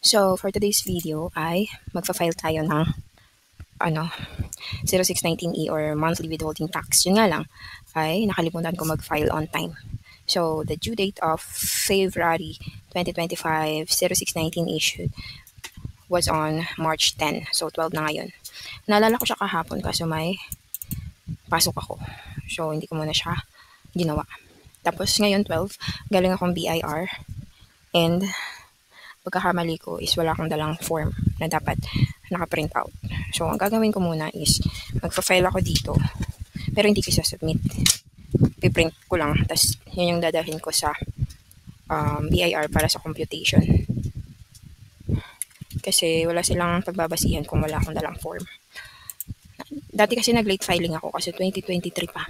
So, for today's video ay magfa-file tayo ng 0619E or monthly withholding tax. Yun nga lang ay nakalimutan ko mag-file on time. So, the due date of February 2025 0619 issued was on March 10. So, 12 na ngayon. Naalala ko siya kahapon kasi may pasok ako. So, hindi ko muna siya ginawa. Tapos ngayon 12, galing akong BIR and pagkakamali ko is wala akong dalang form na dapat naka-print out. So, ang gagawin ko muna is magpa-file ako dito pero hindi ko isa-submit. Piprint ko lang tapos yun yung dadalhin ko sa BIR para sa computation. Kasi wala silang pagbabasihan kung wala akong dalang form. Dati kasi nag-late filing ako kasi 2023 pa.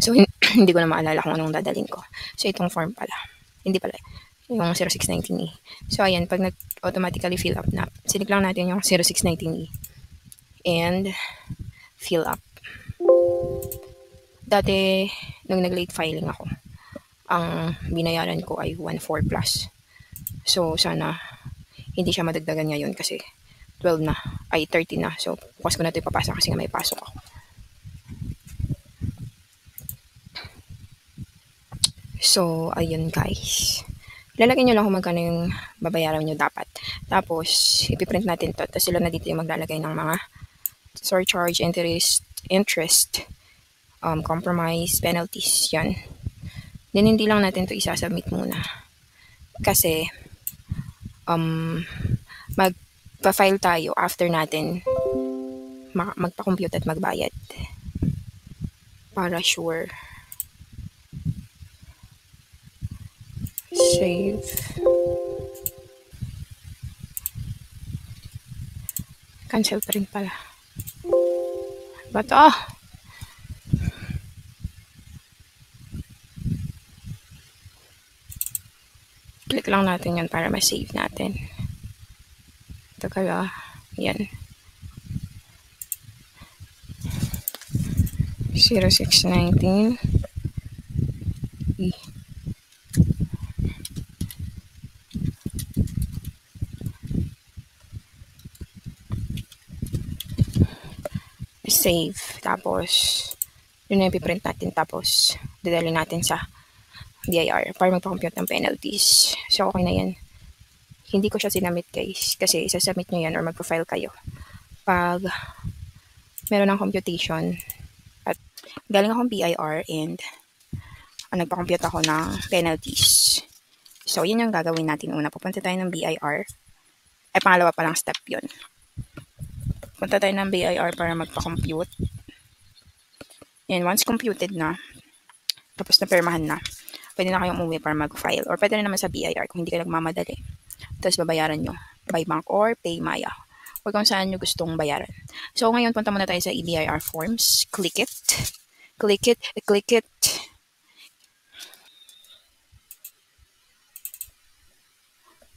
So, hindi ko na maalala kung anong dadalhin ko. So, itong form pala. Hindi pala. Yung 0619E. So, ayan. Pag nag-automatically fill up na, sinig lang natin yung 0619E. And, fill up. Dati, nung nag-late filing ako, ang binayaran ko ay 1.4 plus. So, sana hindi siya madagdagan ngayon kasi 12 na, ay 30 na. So, bukas ko na ito ipapasa kasi nga may pasok ako. So, ayun guys. Lalagay nyo lang kung magkano yung babayaran nyo dapat. Tapos, ipiprint natin to. Tapos sila na dito yung maglalagay ng mga surcharge, interest, compromise, penalties. Yan. Then, hindi lang natin to isasubmit muna. Kasi, magpa-file tayo after natin magpa-compute at magbayad. Para sure. Save. Cancel print pala. But, click lang natin yan para ma-save natin. Ito kaya, yan. 0619 E. Save. Tapos, yun na yung piprint natin. Tapos, dadalhin natin sa BIR para magpa-compute ng penalties. So, okay na yan. Hindi ko siya sinamit guys. Kasi isasubmit nyo yan or mag-profile kayo. Pag meron ng computation at galing akong BIR and nagpa-compute ako ng penalties. So, yun yung gagawin natin. Una, pupunta tayo ng BIR. Ay, pangalawa pa lang step yun. Punta tayo ng BIR para magpa-compute. And once computed na, tapos na permahan na, pwede na kayong umuwi para mag-file. Or pwede na naman sa BIR kung hindi kayo nagmamadali. Tapos babayaran nyo by bank or PayMaya. O kung saan nyo gustong bayaran. So ngayon, punta muna tayo sa EBIR forms. Click it. Click it. Click it.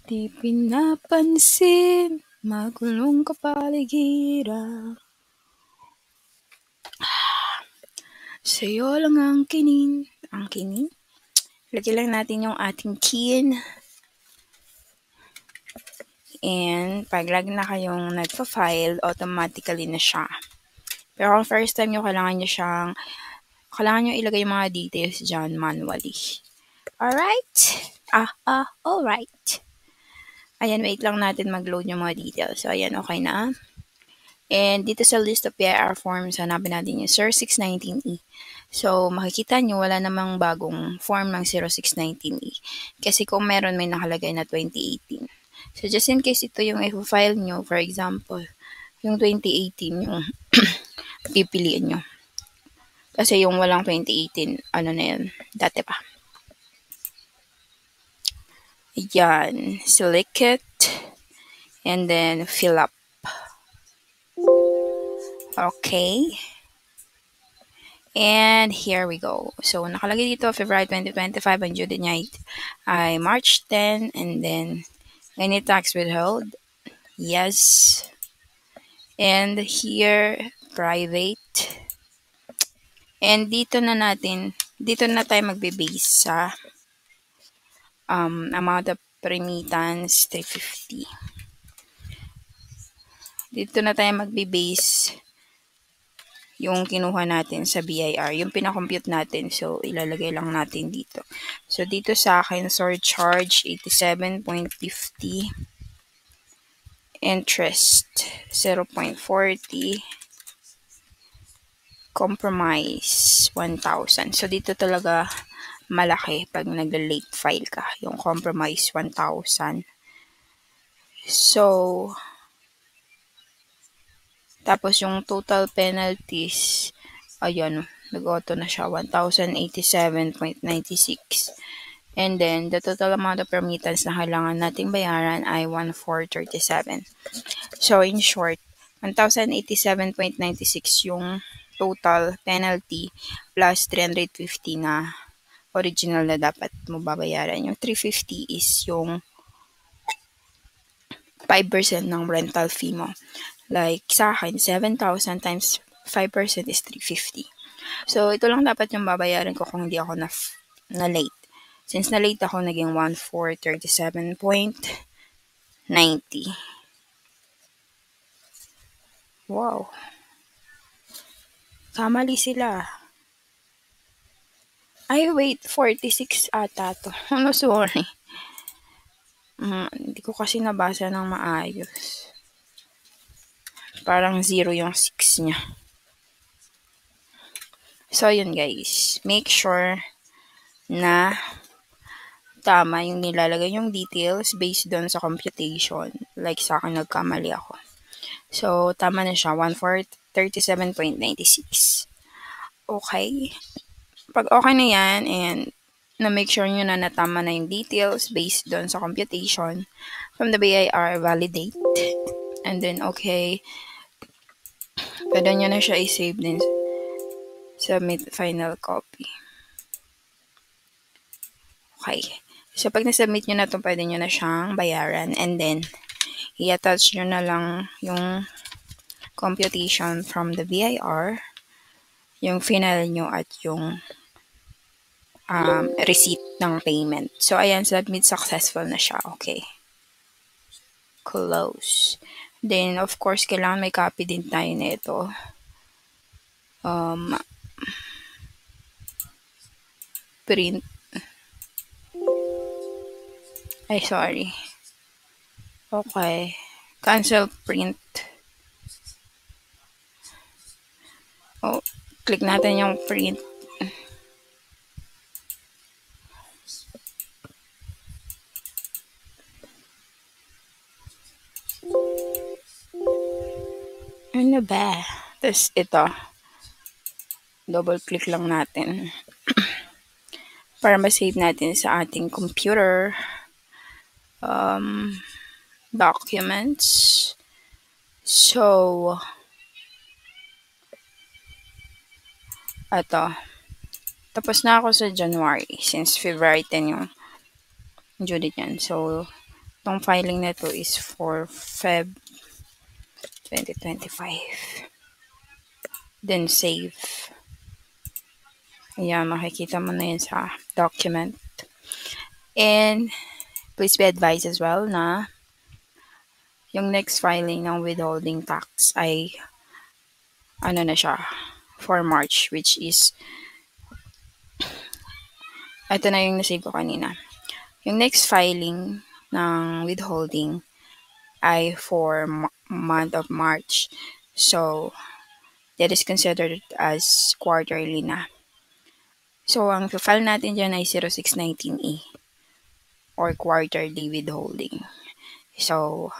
Di pinapansin, magulong kapaligiran. Sa'yo lang ang kinin. Ang kinin? Lagyan lang natin yung ating kin. And pag lagi na kayong nagpa-file, automatically na siya. Pero kung first time nyo, kailangan nyo ilagay yung mga details dyan manually. Alright? Alright. Ayan, wait lang natin mag-load yung mga details. So, ayan, okay na. And dito sa list of BIR forms, hanapin natin yung 0619E. So, makikita nyo, wala namang bagong form ng 0619E. Kasi kung meron, may nakalagay na 2018. So, just in case ito yung i-file nyo, for example, yung 2018 yung pipiliin nyo. Kasi yung walang 2018, ano na yun, dati pa. Yan, select it, and then fill up. Okay. And here we go. So, nakalagay dito, February 2025, ang due date niya ay March 10, and then, any tax withheld? Yes. And here, private. And dito na tayo magbe-base sa amount of remittance 350. Dito na tayo magbe-base yung kinuha natin sa BIR, yung pinakompute natin. So, ilalagay lang natin dito. So, dito sa akin, surcharge 87.50, interest 0.40, compromise 1,000. So, dito talaga malaki pag nag-late file ka, yung compromise 1,000. So, tapos yung total penalties, ayun, nag-auto na siya, 1,087.96. And then, the total amount of remittance na kailangan nating bayaran ay 1,437. So, in short, 1,087.96 yung total penalty plus 350 na original na dapat mo babayaran. Yung 350 is yung 5% ng rental fee mo. Like, sa akin, 7,000 times 5% is 350. So, ito lang dapat yung babayaran ko kung hindi ako na late. Since na late ako, naging 1,437.90. Wow. Kamali sila. Ay, wait. 46 ata to. Ano, sorry. Hindi ko kasi nabasa ng maayos. Parang 0 yung 6 niya. So, yun guys. Make sure na tama yung nilalagay yung details based doon sa computation. Like sa akin, nagkamali ako. So, tama na siya. 1,437.96. Okay. Pag okay na yan, and na-make sure nyo na natama na yung details based doon sa computation from the BIR, validate. And then, okay. Pwede nyo na siya i-save din. Submit final copy. Okay. So, pag na-submit nyo na ito, pwede nyo na siyang bayaran. And then, i-attach nyo na lang yung computation from the BIR, yung final nyo at yung receipt ng payment. So, ayan, submit successful na siya. Okay. Close. Then, of course, kailangan may copy din tayo nito. Print. Ay, sorry. Okay. Cancel print. Oh, click natin yung print. Ano ba? Tapos ito. Double click lang natin. Para ma-save natin sa ating computer. Documents. So, ito. Tapos na ako sa January since February 10 yung due date yan. So, itong filing na to is for Feb 2025. Then, save. Ayan, makikita mo na yun sa document. And, please be advised as well na yung next filing ng withholding tax ay ano na siya, for March, which is ito na yung nasave ko kanina. Yung next filing ng withholding ay for month of March. So, that is considered as quarterly na. So, ang file natin dyan ay 0619E or quarterly withholding. So,